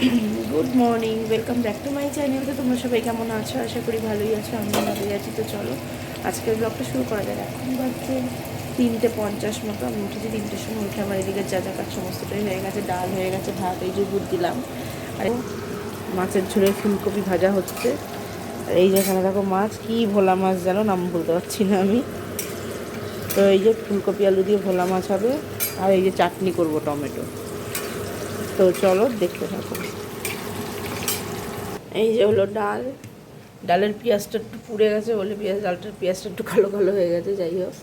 Good morning, welcome back to my channel. তো তোমরা সবাই কেমন আছো? আশা করি ভালোই আছো, আমি ভালোই আছি। তো চলো আজকের ব্লগটা শুরু করা যাক। এখন বাজছে 3:50 মতো। আমি উঠেছি 3টের সময়। উঠে আমার এদিকে যা যা কাজ সমস্তটাই হয়ে গেছে। ডাল হয়ে গেছে, ভাত এই যে দুধ দিলাম, আর মাছের ঝোলে ফুলকপি ভাজা হচ্ছে। আর এই যেখানে দেখো মাছ, কি ভোলা মাছ জানো, নাম বলতে পারছি না আমি। তো এই যে ফুলকপি আলু দিয়ে ভোলা মাছ হবে, আর এই যে চাটনি করব টমেটো। তো চলো দেখতে থাকো। এই যে হলো ডাল। ডালের পেঁয়াজটা একটু পুড়ে গেছে বলে ডালটার পেঁয়াজটা একটু কালো কালো হয়ে গেছে। যাই হোক,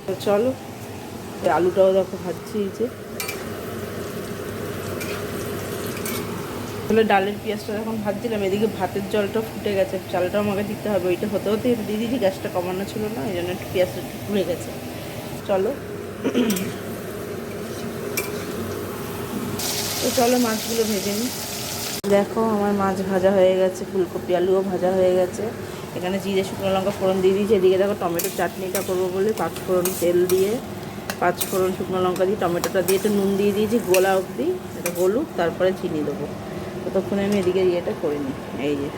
তো চলো আলুটাও দেখো ভাজছি। এই যে তাহলে ডালের পেঁয়াজটা যখন ভাজছিলাম, এদিকে ভাতের জলটা ফুটে গেছে, চালটাও আমাকে দিতে হবে। ওইটা হতে হতে দিদি গ্যাসটা কমানো ছিল না, এই জন্য একটু পেঁয়াজটা একটু পুড়ে গেছে। চলো তো চলো মাছগুলো ভেজে নিই। দেখো আমার মাছ ভাজা হয়ে গেছে, ফুলকপি আলুও ভাজা হয়ে গেছে। এখানে জিরে শুকনো লঙ্কা ফোড়ন দিয়ে দিয়েছি। এদিকে দেখো টমেটো চাটনিটা করবো বলে পাঁচফোড়ন তেল দিয়ে, পাঁচফোড়ন শুকনো লঙ্কা দিয়ে টমেটোটা দিয়ে একটু নুন দিয়ে দিয়েছি গোলা অবধি, এটা গলুক, তারপরে চিনি দেবো। ততক্ষণে আমি এদিকে ইয়েটা করে নিই। এই যে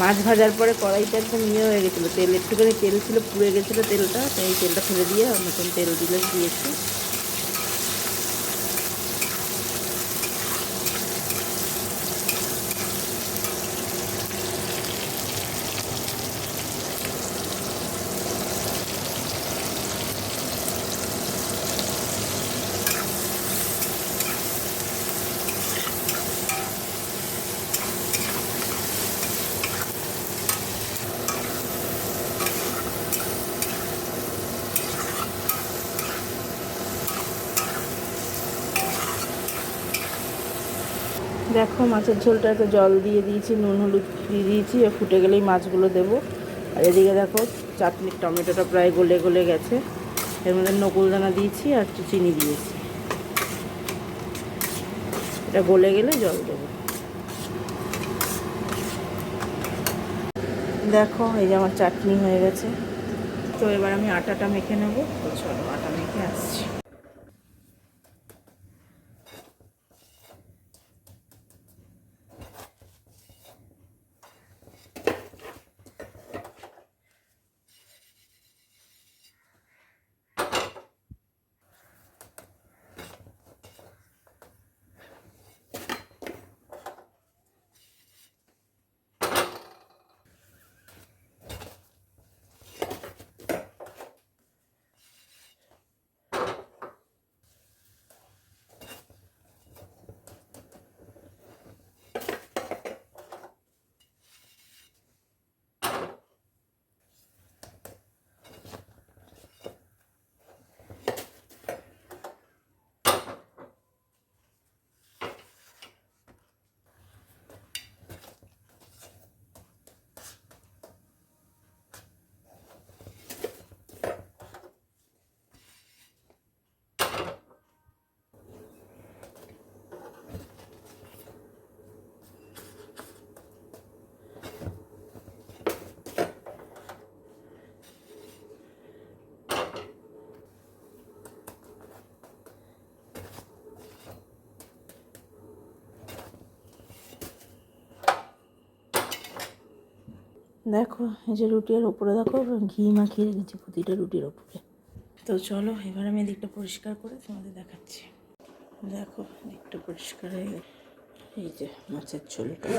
মাছ ভাজার পরে কড়াইটা একদম ইয়ে হয়ে গেছিলো, তেল একটুখানি তেল ছিল, পুড়ে গেছিলো তেলটা, তাই এই তেলটা ফেলে দিয়ে নতুন তেল দিয়েছি। দেখো মাছের ঝোলটা একটু জল দিয়ে দিয়েছি, নুন হলুদ দিয়ে দিয়েছি, ফুটে গেলেই মাছগুলো দেবো। আর এদিকে দেখো চাটনির টমেটোটা প্রায় গলে গলে গেছে, এর মধ্যে নকুলদানা দিয়েছি আর একটু চিনি দিয়েছি। এটা গলে গেলে জল দেবো। দেখো এই যে আমার চাটনি হয়ে গেছে। তো এবার আমি আটাটা মেখে নেবো। তো চলো আটা মেখে আসছি। দেখো এই যে রুটির ওপরে দেখো ঘি মাখিয়ে রেখেছি প্রতিটা রুটির ওপরে। তো চলো এবার আমি দিকটা পরিষ্কার করে তোমাদের দেখাচ্ছি। দেখো দিকটা পরিষ্কার হয়ে গেছে। এই যে মাছের ঝোলটা,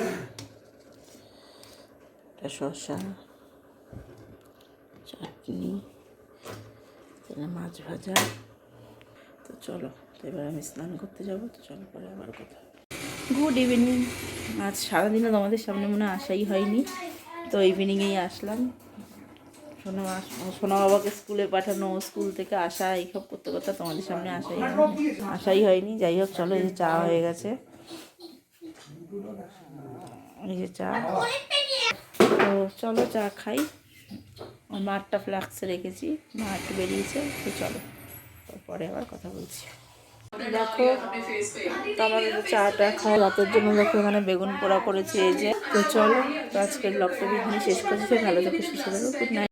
এটা শসা, চাটনি, মাছ ভাজা। তো চলো, তো এবার আমি স্নান করতে যাবো। তো চলো পরে আবার কথা। Good evening. আজ সারাদিনও তোমাদের সামনে মনে আসাই হয়নি, তো ইভিনিংয়েই আসলাম। সোনা বাবাকে স্কুলে পাঠানো, স্কুল থেকে আসা, এইসব করতে করতে তোমাদের সামনে আসাই হয়নি। যাই হোক চলো, এই যে চা হয়ে গেছে, এই যে চা। তো চলো চা খাই। মাঠটা ফ্লাক্সে রেখেছি, মা একটু বেরিয়েছে। তো চলো পরে আবার কথা বলছি। দেখো তো আমাদের চাটা খাওয়া রাতের জন্য দেখো এখানে বেগুন পোড়া করেছি এই যে। তো চলো, তো আজকের ব্লগটা এখানে শেষ করছি। ভালো থেকো, সুস্থ থাকো, গুড নাইট।